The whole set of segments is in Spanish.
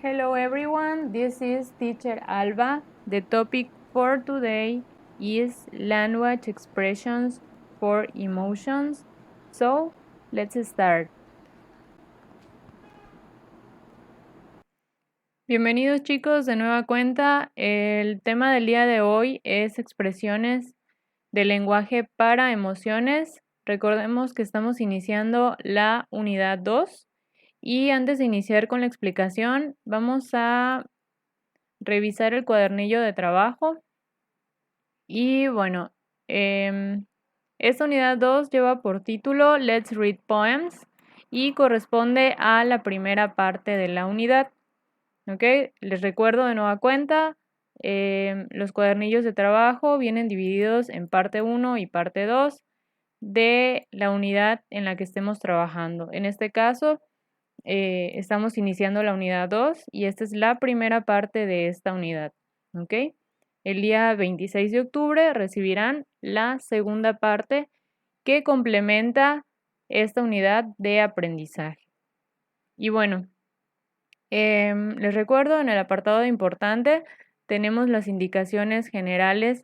Hello everyone, this is teacher Alba. The topic for today is language expressions for emotions. So, let's start. Bienvenidos chicos de nueva cuenta. El tema del día de hoy es expresiones de lenguaje para emociones. Recordemos que estamos iniciando la unidad 2 y antes de iniciar con la explicación vamos a revisar el cuadernillo de trabajo. Y bueno, esta unidad 2 lleva por título Let's Read Poems y corresponde a la primera parte de la unidad. ¿Ok? Les recuerdo de nueva cuenta, los cuadernillos de trabajo vienen divididos en parte 1 y parte 2 de la unidad en la que estemos trabajando. En este caso, estamos iniciando la unidad 2 y esta es la primera parte de esta unidad. ¿Ok? El día 26 de octubre recibirán la segunda parte que complementa esta unidad de aprendizaje. Y bueno, les recuerdo en el apartado de importante tenemos las indicaciones generales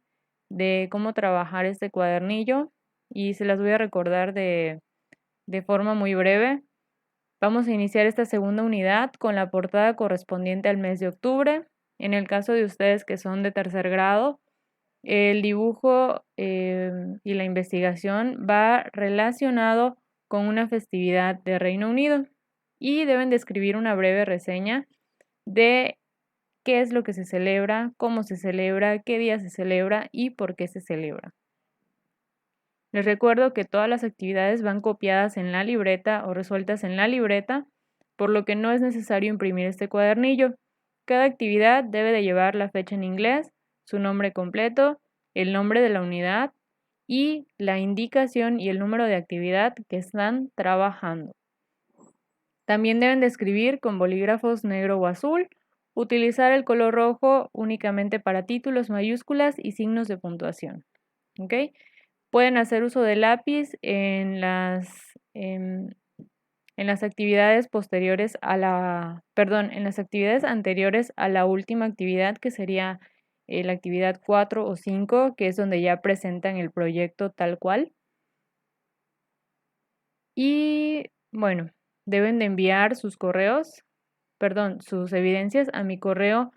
de cómo trabajar este cuadernillo y se las voy a recordar de forma muy breve. Vamos a iniciar esta segunda unidad con la portada correspondiente al mes de octubre. En el caso de ustedes que son de tercer grado, el dibujo y la investigación va relacionado con una festividad de Reino Unido y deben de escribir una breve reseña de qué es lo que se celebra, cómo se celebra, qué día se celebra y por qué se celebra. Les recuerdo que todas las actividades van copiadas en la libreta o resueltas en la libreta, por lo que no es necesario imprimir este cuadernillo. Cada actividad debe de llevar la fecha en inglés, su nombre completo, el nombre de la unidad y la indicación y el número de actividad que están trabajando. También deben de escribir con bolígrafos negro o azul, utilizar el color rojo únicamente para títulos, mayúsculas y signos de puntuación. ¿Ok? Pueden hacer uso de lápiz en las actividades posteriores a en las actividades anteriores a la última actividad, que sería la actividad 4 o 5, que es donde ya presentan el proyecto tal cual. Y bueno, deben de enviar sus evidencias a mi correo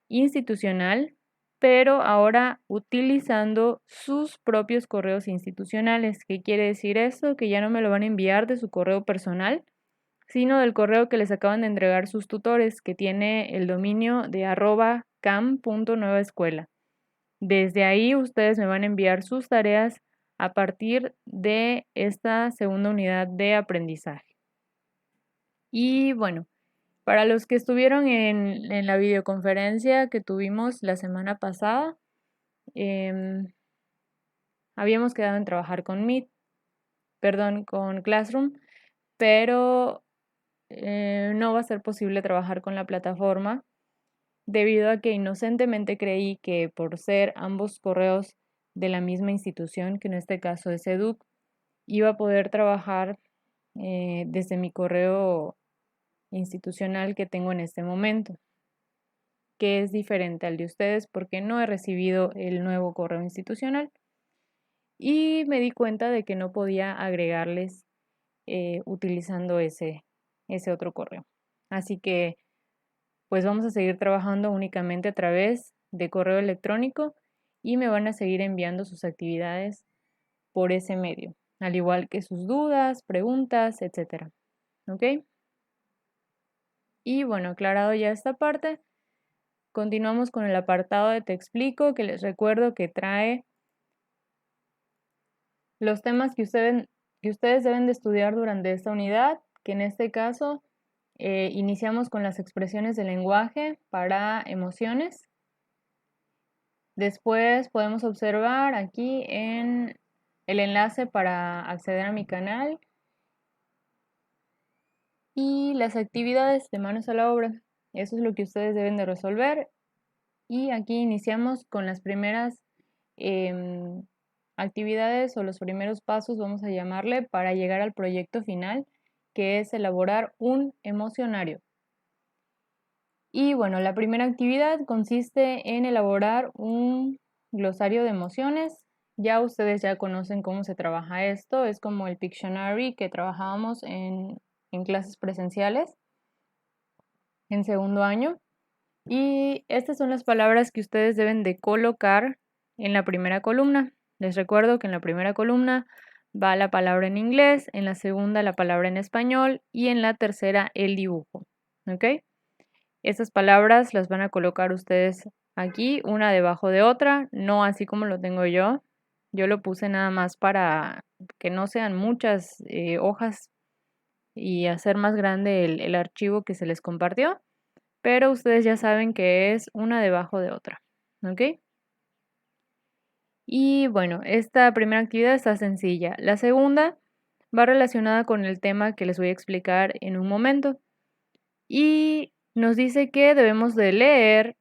institucional, pero ahora utilizando sus propios correos institucionales. ¿Qué quiere decir esto? Que ya no me lo van a enviar de su correo personal, sino del correo que les acaban de entregar sus tutores, que tiene el dominio de @cam.nuevaescuela. Desde ahí ustedes me van a enviar sus tareas a partir de esta segunda unidad de aprendizaje. Y bueno, para los que estuvieron en la videoconferencia que tuvimos la semana pasada, habíamos quedado en trabajar con con Classroom, pero no va a ser posible trabajar con la plataforma debido a que inocentemente creí que por ser ambos correos de la misma institución, que en este caso es EDUC, iba a poder trabajar desde mi correo institucional que tengo en este momento, que es diferente al de ustedes porque no he recibido el nuevo correo institucional y me di cuenta de que no podía agregarles utilizando ese otro correo. Así que pues vamos a seguir trabajando únicamente a través de correo electrónico y me van a seguir enviando sus actividades por ese medio, al igual que sus dudas, preguntas, etcétera. ¿Ok? Y bueno, aclarado ya esta parte, continuamos con el apartado de Te explico, que les recuerdo que trae los temas que ustedes deben de estudiar durante esta unidad, que en este caso iniciamos con las expresiones de lenguaje para emociones. Después podemos observar aquí en el enlace para acceder a mi canal y las actividades de manos a la obra. Eso es lo que ustedes deben de resolver. Y aquí iniciamos con las primeras actividades o los primeros pasos, vamos a llamarle, para llegar al proyecto final, que es elaborar un emocionario. Y bueno, la primera actividad consiste en elaborar un glosario de emociones. Ya ustedes ya conocen cómo se trabaja esto, es como el Pictionary que trabajábamos en clases presenciales en segundo año. Y estas son las palabras que ustedes deben de colocar en la primera columna. Les recuerdo que en la primera columna va la palabra en inglés, en la segunda la palabra en español y en la tercera el dibujo. ¿Ok? Estas palabras las van a colocar ustedes aquí, una debajo de otra, no así como lo tengo yo. Yo lo puse nada más para que no sean muchas hojas y hacer más grande el archivo que se les compartió, pero ustedes ya saben que es una debajo de otra, ¿ok? Y bueno, esta primera actividad está sencilla. La segunda va relacionada con el tema que les voy a explicar en un momento. Y nos dice que debemos de leer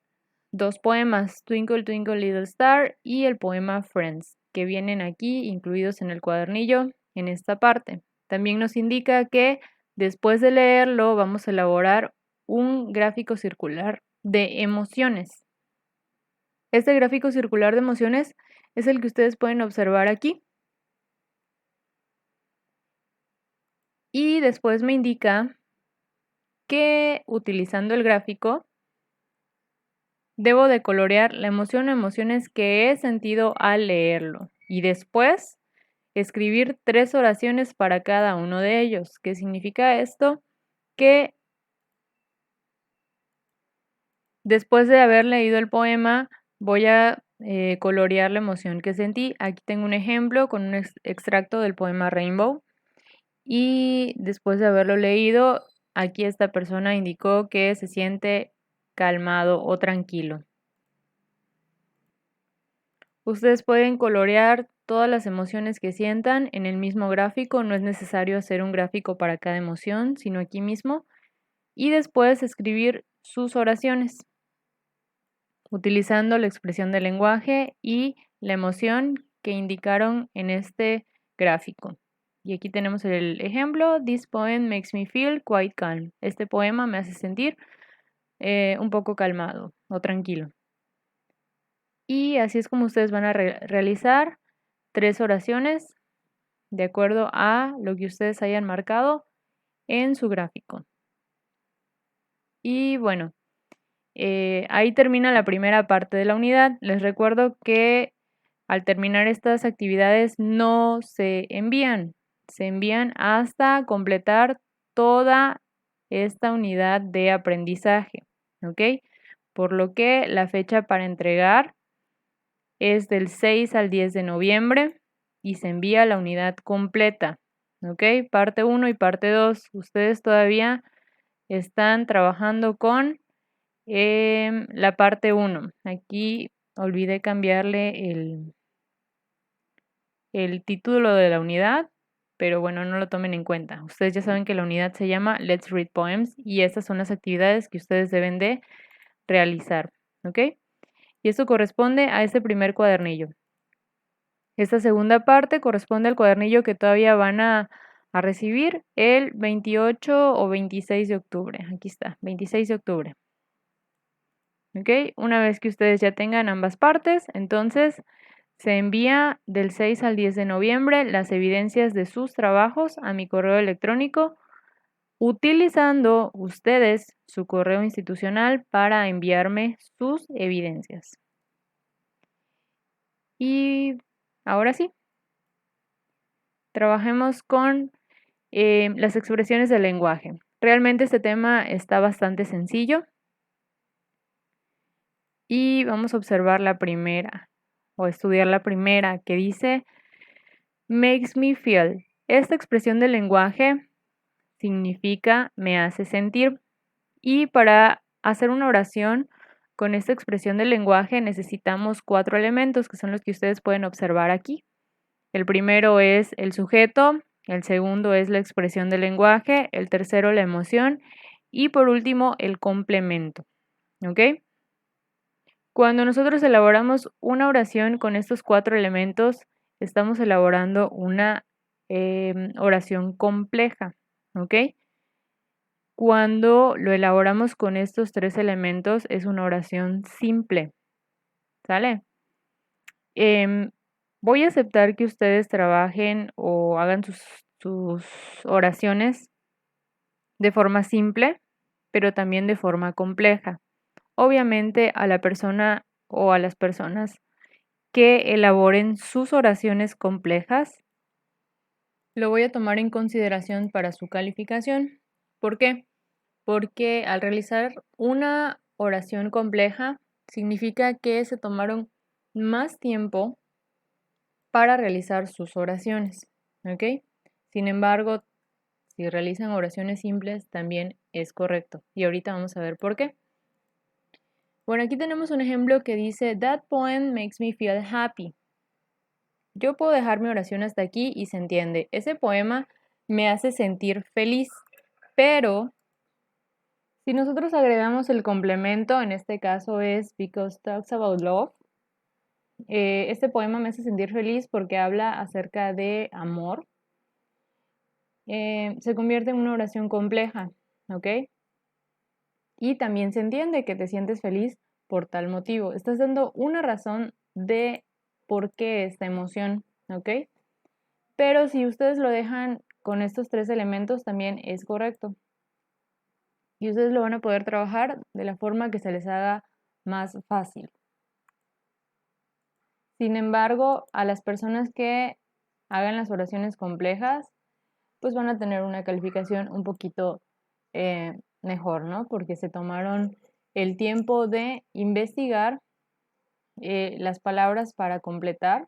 dos poemas, Twinkle Twinkle Little Star y el poema Friends, que vienen aquí incluidos en el cuadernillo en esta parte. También nos indica que después de leerlo vamos a elaborar un gráfico circular de emociones. Este gráfico circular de emociones es el que ustedes pueden observar aquí. Y después me indica que utilizando el gráfico debo de colorear la emoción o emociones que he sentido al leerlo. Y después escribir 3 oraciones para cada uno de ellos. ¿Qué significa esto? Que después de haber leído el poema voy a colorear la emoción que sentí. Aquí tengo un ejemplo con un extracto del poema Rainbow. Y después de haberlo leído, aquí esta persona indicó que se siente calmado o tranquilo. Ustedes pueden colorear todas las emociones que sientan en el mismo gráfico, no es necesario hacer un gráfico para cada emoción, sino aquí mismo. Y después escribir sus oraciones, utilizando la expresión del lenguaje y la emoción que indicaron en este gráfico. Y aquí tenemos el ejemplo, This poem makes me feel quite calm. Este poema me hace sentir un poco calmado o tranquilo. Y así es como ustedes van a realizar 3 oraciones de acuerdo a lo que ustedes hayan marcado en su gráfico. Y bueno, ahí termina la primera parte de la unidad. Les recuerdo que al terminar estas actividades no se envían hasta completar toda esta unidad de aprendizaje, ¿ok? Por lo que la fecha para entregar es del 6 al 10 de noviembre y se envía la unidad completa, ¿ok? Parte 1 y parte 2. Ustedes todavía están trabajando con la parte 1. Aquí olvidé cambiarle el título de la unidad, pero bueno, no lo tomen en cuenta. Ustedes ya saben que la unidad se llama Let's Read Poems y estas son las actividades que ustedes deben de realizar, ¿ok? Y esto corresponde a este primer cuadernillo. Esta segunda parte corresponde al cuadernillo que todavía van a recibir el 28 o 26 de octubre. Aquí está, 26 de octubre. ¿Ok? Una vez que ustedes ya tengan ambas partes, entonces se envía del 6 al 10 de noviembre las evidencias de sus trabajos a mi correo electrónico, utilizando ustedes su correo institucional para enviarme sus evidencias. Y ahora sí, trabajemos con las expresiones del lenguaje. Realmente este tema está bastante sencillo y vamos a observar la primera o estudiar la primera que dice makes me feel. Esta expresión del lenguaje significa me hace sentir y para hacer una oración con esta expresión del lenguaje necesitamos 4 elementos que son los que ustedes pueden observar aquí. El primero es el sujeto, el segundo es la expresión del lenguaje, el tercero la emoción y por último el complemento. ¿Ok? Cuando nosotros elaboramos una oración con estos 4 elementos, estamos elaborando una oración compleja. ¿Ok? cuando lo elaboramos con estos 3 elementos es una oración simple, ¿sale? Voy a aceptar que ustedes trabajen o hagan sus oraciones de forma simple, pero también de forma compleja. Obviamente a la persona o a las personas que elaboren sus oraciones complejas, lo voy a tomar en consideración para su calificación. ¿Por qué? Porque al realizar una oración compleja significa que se tomaron más tiempo para realizar sus oraciones, ¿ok? Sin embargo, si realizan oraciones simples también es correcto. Y ahorita vamos a ver por qué. Bueno, aquí tenemos un ejemplo que dice, That poem makes me feel happy. Yo puedo dejar mi oración hasta aquí y se entiende. Ese poema me hace sentir feliz, pero si nosotros agregamos el complemento, en este caso es Because Talks About Love, este poema me hace sentir feliz porque habla acerca de amor. Se convierte en una oración compleja, ¿ok? Y también se entiende que te sientes feliz por tal motivo. Estás dando una razón de por qué esta emoción, ¿ok? Pero si ustedes lo dejan con estos 3 elementos también es correcto. Y ustedes lo van a poder trabajar de la forma que se les haga más fácil. Sin embargo, a las personas que hagan las oraciones complejas, pues van a tener una calificación un poquito mejor, ¿no? Porque se tomaron el tiempo de investigar las palabras para completar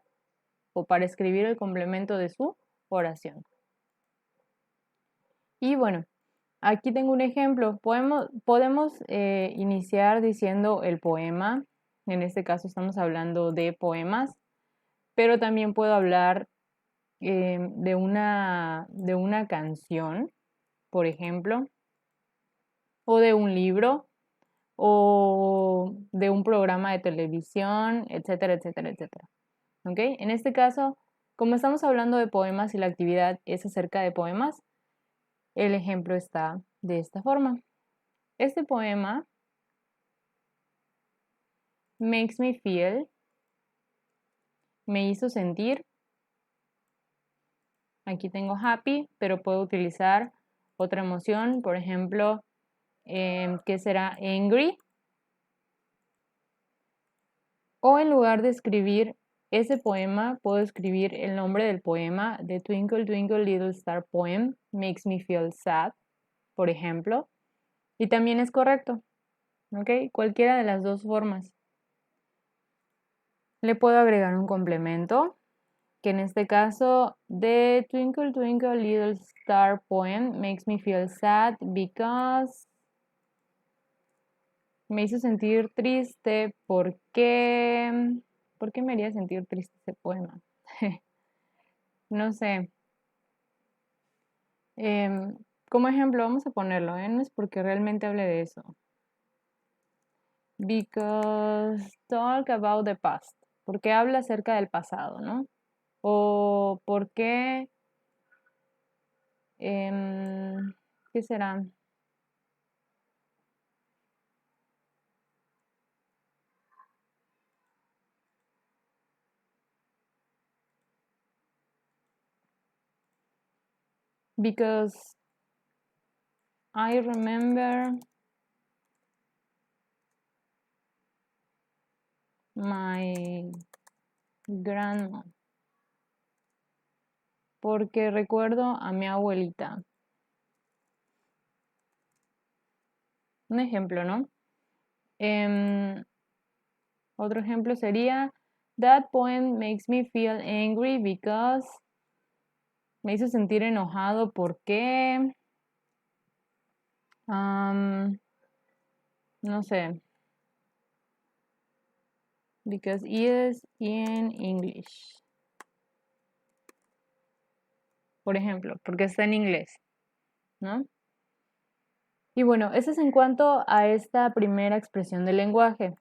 o para escribir el complemento de su oración. Y bueno, aquí tengo un ejemplo. Podemos iniciar diciendo el poema. En este caso estamos hablando de poemas, pero también puedo hablar de una canción, por ejemplo, o de un libro, o de un programa de televisión, etcétera, etcétera, etcétera. ¿Ok? En este caso, como estamos hablando de poemas y la actividad es acerca de poemas, el ejemplo está de esta forma. Este poema makes me feel, me hizo sentir. Aquí tengo happy, pero puedo utilizar otra emoción, por ejemplo, ¿qué será? Angry. O en lugar de escribir ese poema, puedo escribir el nombre del poema, The Twinkle Twinkle Little Star Poem Makes Me Feel Sad, por ejemplo. Y también es correcto, ¿ok? Cualquiera de las dos formas. Le puedo agregar un complemento, que en este caso, The Twinkle Twinkle Little Star Poem Makes Me Feel Sad because me hizo sentir triste porque... ¿Por qué me haría sentir triste ese poema? No sé. Como ejemplo, vamos a ponerlo, no es porque realmente hable de eso. Because talk about the past. Porque habla acerca del pasado, ¿no? O porque... ¿qué será? Because I remember my grandma. Porque recuerdo a mi abuelita. Un ejemplo, ¿no? Otro ejemplo sería, That poem makes me feel angry because me hizo sentir enojado porque, no sé, because it is in English. Por ejemplo, porque está en inglés, ¿no? Y bueno, eso es en cuanto a esta primera expresión del lenguaje.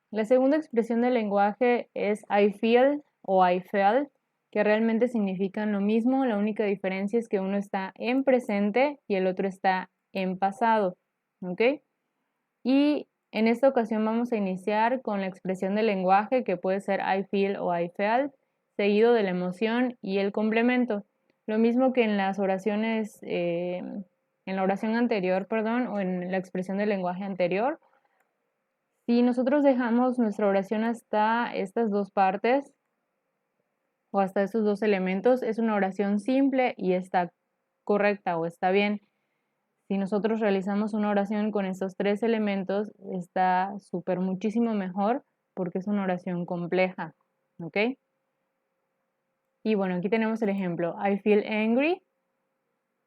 La segunda expresión del lenguaje es I feel o I felt, que realmente significan lo mismo, la única diferencia es que uno está en presente y el otro está en pasado, ¿ok? Y en esta ocasión vamos a iniciar con la expresión del lenguaje que puede ser I feel o I felt, seguido de la emoción y el complemento. Lo mismo que en las oraciones, en la oración anterior, perdón, o en la expresión del lenguaje anterior. Si nosotros dejamos nuestra oración hasta estas dos partes o hasta estos dos elementos, es una oración simple y está correcta o está bien. Si nosotros realizamos una oración con estos tres elementos, está súper muchísimo mejor porque es una oración compleja, ¿ok? Y bueno, aquí tenemos el ejemplo. I feel angry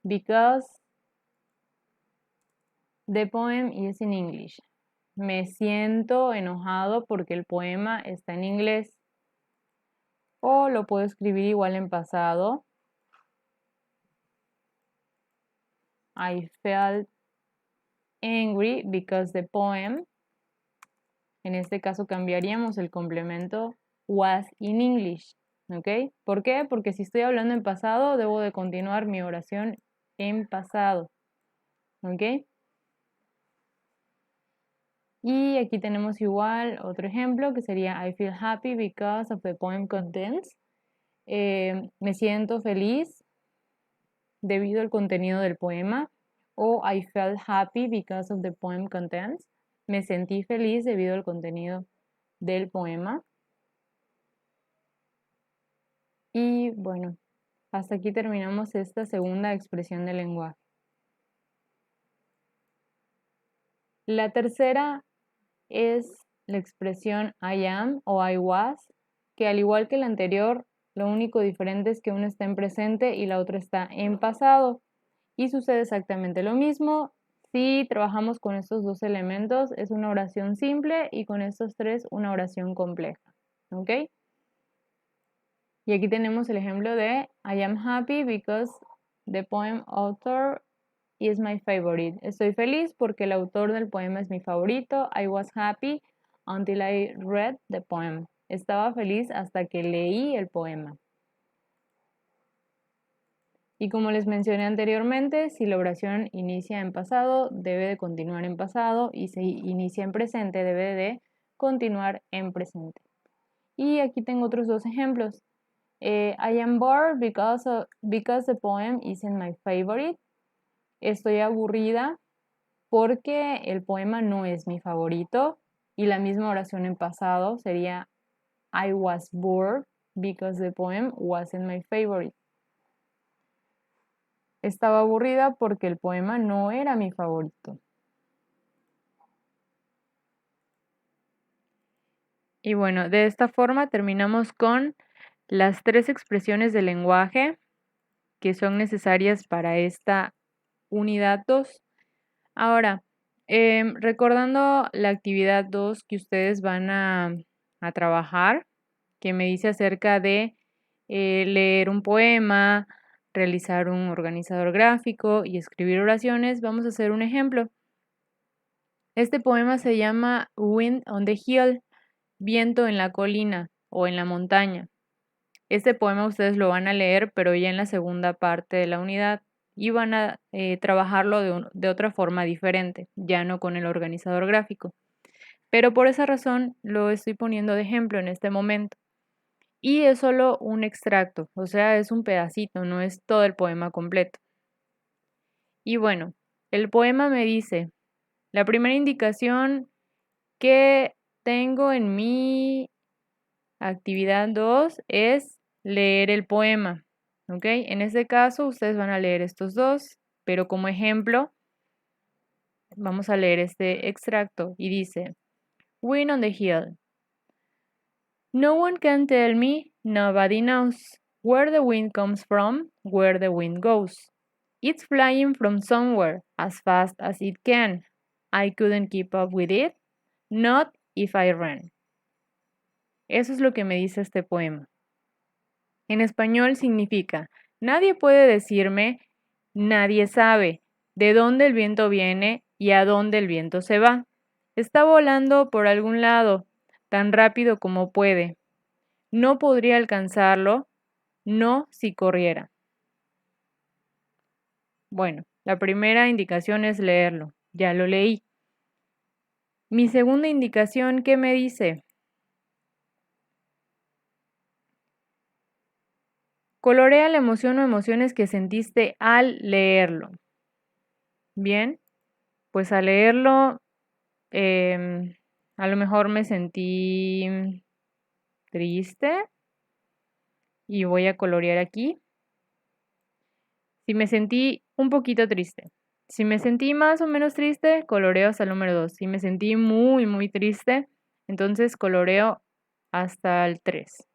because the poem is in English. Me siento enojado porque el poema está en inglés. O lo puedo escribir igual en pasado. I felt angry because the poem, en este caso cambiaríamos el complemento was in English, ¿ok? ¿Por qué? Porque si estoy hablando en pasado, debo de continuar mi oración en pasado, ¿ok? Y aquí tenemos igual otro ejemplo que sería I feel happy because of the poem contents. Me siento feliz debido al contenido del poema. O I felt happy because of the poem contents. Me sentí feliz debido al contenido del poema. Y bueno, hasta aquí terminamos esta segunda expresión del lenguaje. La tercera es la expresión I am o I was, que al igual que la anterior, lo único diferente es que una está en presente y la otra está en pasado. Y sucede exactamente lo mismo. Si trabajamos con estos dos elementos, es una oración simple y con estos tres, una oración compleja. ¿Ok? Y aquí tenemos el ejemplo de I am happy because the poem author is my favorite. Estoy feliz porque el autor del poema es mi favorito. I was happy until I read the poem. Estaba feliz hasta que leí el poema. Y como les mencioné anteriormente, si la oración inicia en pasado, debe de continuar en pasado, y si inicia en presente, debe de continuar en presente. Y aquí tengo otros dos ejemplos. I am bored because the poem isn't my favorite. Estoy aburrida porque el poema no es mi favorito. Y la misma oración en pasado sería I was bored because the poem wasn't my favorite. Estaba aburrida porque el poema no era mi favorito. Y bueno, de esta forma terminamos con las tres expresiones del lenguaje que son necesarias para esta unidad 2. Ahora, recordando la actividad 2 que ustedes van a trabajar, que me dice acerca de leer un poema, realizar un organizador gráfico y escribir oraciones, vamos a hacer un ejemplo. Este poema se llama Wind on the Hill, viento en la colina o en la montaña. Este poema ustedes lo van a leer, pero ya en la segunda parte de la unidad, y van a trabajarlo de otra forma diferente, ya no con el organizador gráfico. Pero por esa razón lo estoy poniendo de ejemplo en este momento. Y es solo un extracto, o sea, es un pedacito, no es todo el poema completo. Y bueno, el poema me dice, la primera indicación que tengo en mi actividad 2 es leer el poema, ¿ok? En este caso ustedes van a leer estos dos, pero como ejemplo vamos a leer este extracto y dice, Wind on the Hill. No one can tell me, nobody knows where the wind comes from, where the wind goes. It's flying from somewhere as fast as it can. I couldn't keep up with it, not if I ran. Eso es lo que me dice este poema. En español significa, nadie puede decirme, nadie sabe de dónde el viento viene y a dónde el viento se va. Está volando por algún lado, tan rápido como puede. No podría alcanzarlo, no si corriera. Bueno, La primera indicación es leerlo. Ya lo leí. Mi segunda indicación, ¿qué me dice? Colorea la emoción o emociones que sentiste al leerlo. Bien, pues al leerlo, a lo mejor me sentí triste y voy a colorear aquí. Si me sentí un poquito triste. Si me sentí más o menos triste, coloreo hasta el número 2. Si me sentí muy, muy triste, entonces coloreo hasta el 3.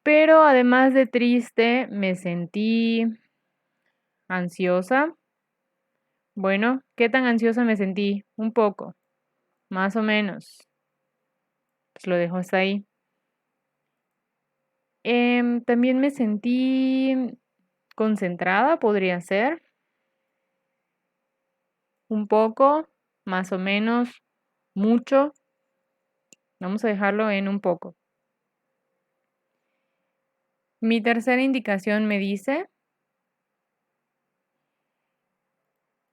Pero además de triste, me sentí ansiosa. Bueno, ¿qué tan ansiosa me sentí? Un poco, más o menos. Pues lo dejo hasta ahí. También me sentí concentrada, podría ser. Un poco, más o menos, mucho. Vamos a dejarlo en un poco. Mi tercera indicación me dice,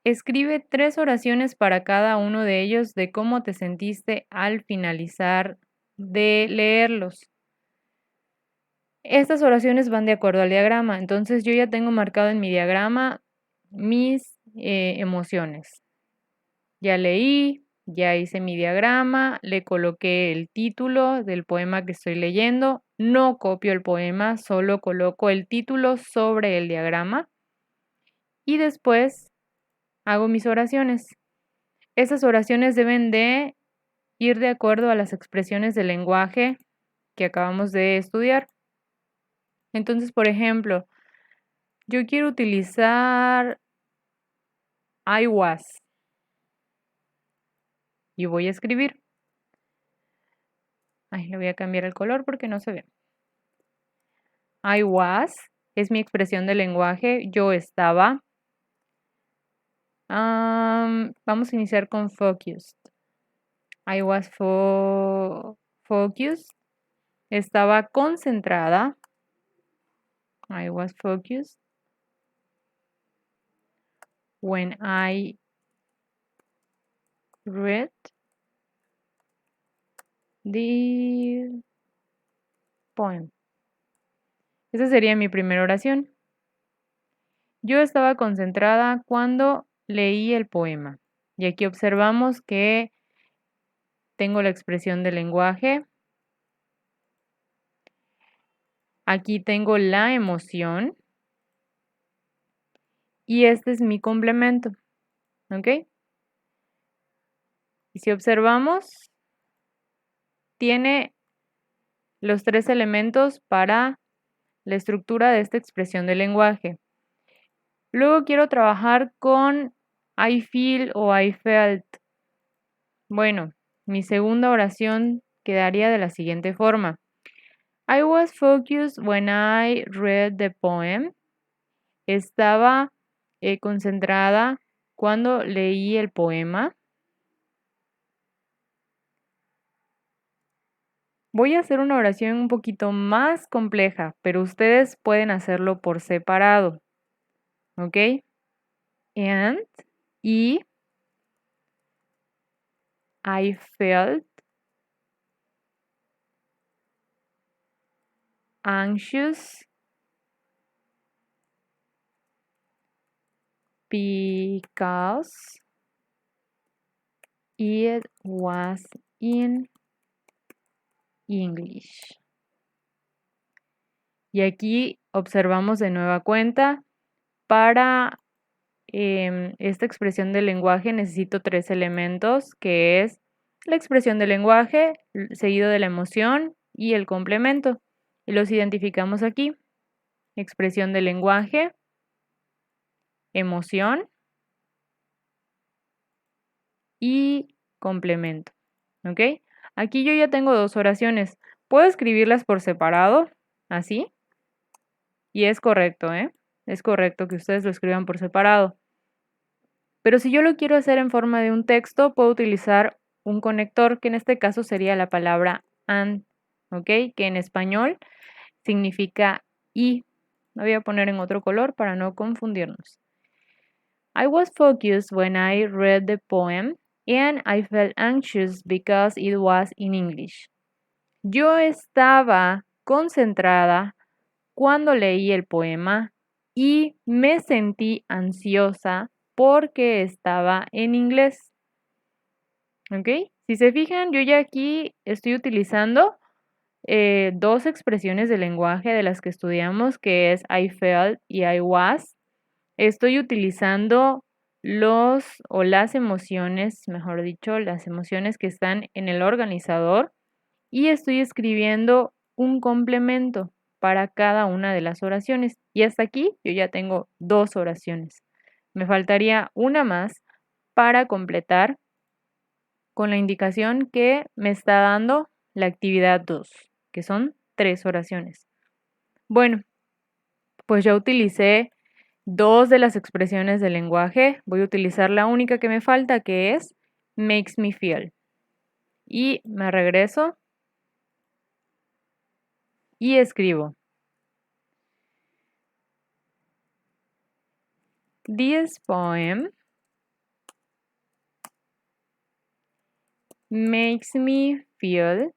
escribe 3 oraciones para cada uno de ellos de cómo te sentiste al finalizar de leerlos. Estas oraciones van de acuerdo al diagrama, entonces yo ya tengo marcado en mi diagrama mis emociones. Ya leí, ya hice mi diagrama, le coloqué el título del poema que estoy leyendo, no copio el poema, solo coloco el título sobre el diagrama y después hago mis oraciones. Esas oraciones deben de ir de acuerdo a las expresiones del lenguaje que acabamos de estudiar. Entonces, por ejemplo, yo quiero utilizar I was y voy a escribir. Ay, le voy a cambiar el color porque no se ve. I was es mi expresión del lenguaje. Yo estaba. Vamos a iniciar con focused. I was focused. Estaba concentrada. I was focused. When I read the poem. Esa sería mi primera oración. Yo estaba concentrada cuando leí el poema. Y aquí observamos que tengo la expresión del lenguaje. Aquí tengo la emoción. Y este es mi complemento. ¿Ok? Y si observamos, tiene los 3 elementos para la estructura de esta expresión del lenguaje. Luego quiero trabajar con I feel o I felt. Bueno, mi segunda oración quedaría de la siguiente forma. I was focused when I read the poem. Estaba concentrada cuando leí el poema. Voy a hacer una oración un poquito más compleja, pero ustedes pueden hacerlo por separado. ¿Ok? And, y, I felt anxious because it was in English. Y aquí observamos de nueva cuenta, para esta expresión del lenguaje necesito 3 elementos, que es la expresión del lenguaje, seguido de la emoción y el complemento. Y los identificamos aquí. Expresión del lenguaje, emoción y complemento. ¿Ok? Aquí yo ya tengo 2 oraciones. Puedo escribirlas por separado, así. Y es correcto, ¿eh? Es correcto que ustedes lo escriban por separado. Pero si yo lo quiero hacer en forma de un texto, puedo utilizar un conector, que en este caso sería la palabra and, ¿ok? Que en español significa y. Lo voy a poner en otro color para no confundirnos. I was focused when I read the poem and I felt anxious because it was in English. Yo estaba concentrada cuando leí el poema y me sentí ansiosa porque estaba en inglés. ¿Ok? Si se fijan, yo ya aquí estoy utilizando dos expresiones de lenguaje de las que estudiamos, que es I felt y I was. Estoy utilizando los o las emociones, mejor dicho, las emociones que están en el organizador y estoy escribiendo un complemento para cada una de las oraciones. Y hasta aquí yo ya tengo dos oraciones. Me faltaría una más para completar con la indicación que me está dando la actividad 2, que son 3 oraciones. Bueno, pues ya utilicé dos de las expresiones del lenguaje. Voy a utilizar la única que me falta, que es makes me feel. Y me regreso y escribo. This poem makes me feel,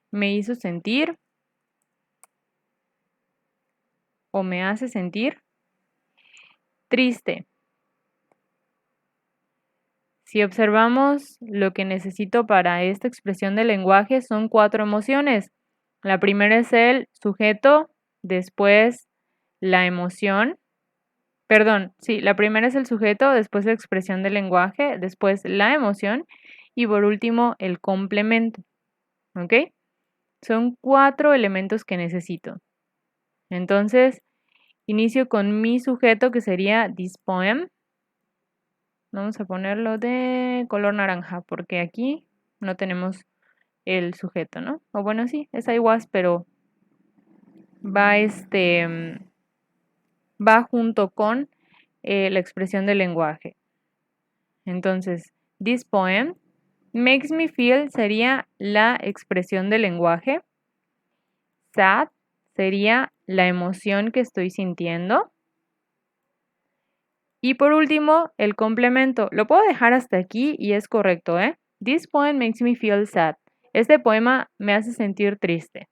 me hizo sentir o me hace sentir triste. Si observamos lo que necesito para esta expresión del lenguaje son 4 emociones. La primera es el sujeto, después la emoción. Perdón, sí, la primera es el sujeto, después la expresión del lenguaje, después la emoción y por último el complemento. ¿Ok? Son 4 elementos que necesito. Entonces, inicio con mi sujeto que sería this poem. Vamos a ponerlo de color naranja porque aquí no tenemos el sujeto, ¿no? O bueno, sí, es I was, pero va va junto con la expresión del lenguaje. Entonces, this poem makes me feel sería la expresión del lenguaje. Sad sería la emoción que estoy sintiendo. Y por último, el complemento. Lo puedo dejar hasta aquí y es correcto, ¿eh? This poem makes me feel sad. Este poema me hace sentir triste.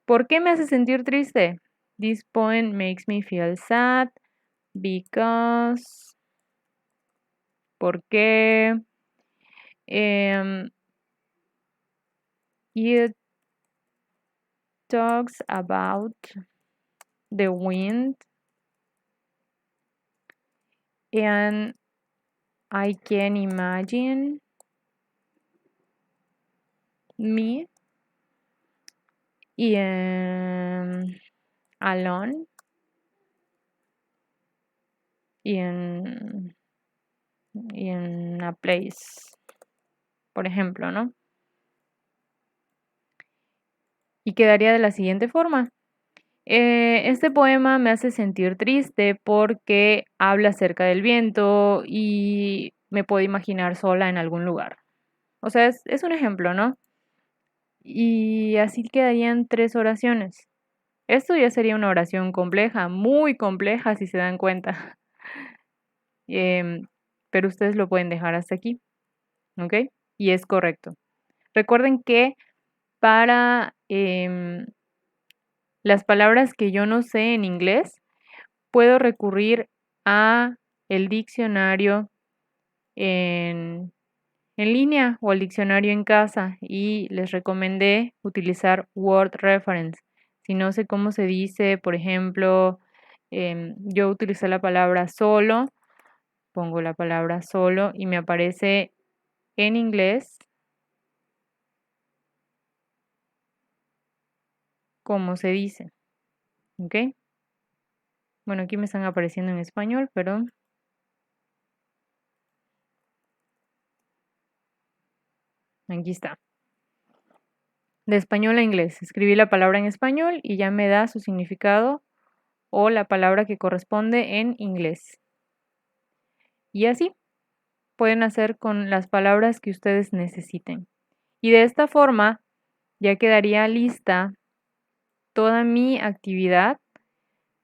¿Por qué me hace sentir triste? This poem makes me feel sad because... Porque it talks about the wind and I can imagine me alone in a place, por ejemplo, ¿no? Y quedaría de la siguiente forma. Este poema me hace sentir triste porque habla acerca del viento y me puedo imaginar sola en algún lugar. O sea, es un ejemplo, ¿no? Y así quedarían 3 oraciones. Esto ya sería una oración compleja, muy compleja si se dan cuenta. Pero ustedes lo pueden dejar hasta aquí, ¿ok? Y es correcto. Recuerden que para las palabras que yo no sé en inglés, puedo recurrir a el diccionario en línea o al diccionario en casa y les recomendé utilizar Word Reference. Si no sé cómo se dice, por ejemplo, yo utilicé la palabra solo, pongo la palabra solo y me aparece en inglés como se dice. ¿Ok? Bueno, aquí me están apareciendo en español, pero aquí está. De español a inglés. Escribí la palabra en español y ya me da su significado o la palabra que corresponde en inglés. Y así pueden hacer con las palabras que ustedes necesiten. Y de esta forma ya quedaría lista toda mi actividad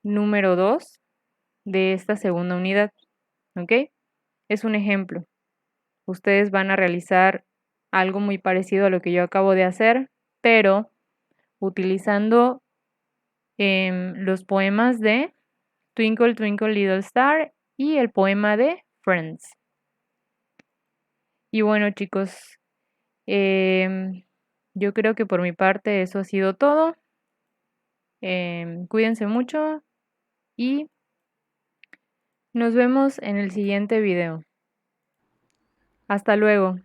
número 2 de esta segunda unidad, ¿ok? Es un ejemplo. Ustedes van a realizar algo muy parecido a lo que yo acabo de hacer, pero utilizando los poemas de Twinkle Twinkle Little Star y el poema de Friends. Y bueno, chicos, yo creo que por mi parte eso ha sido todo. Cuídense mucho y nos vemos en el siguiente video. Hasta luego.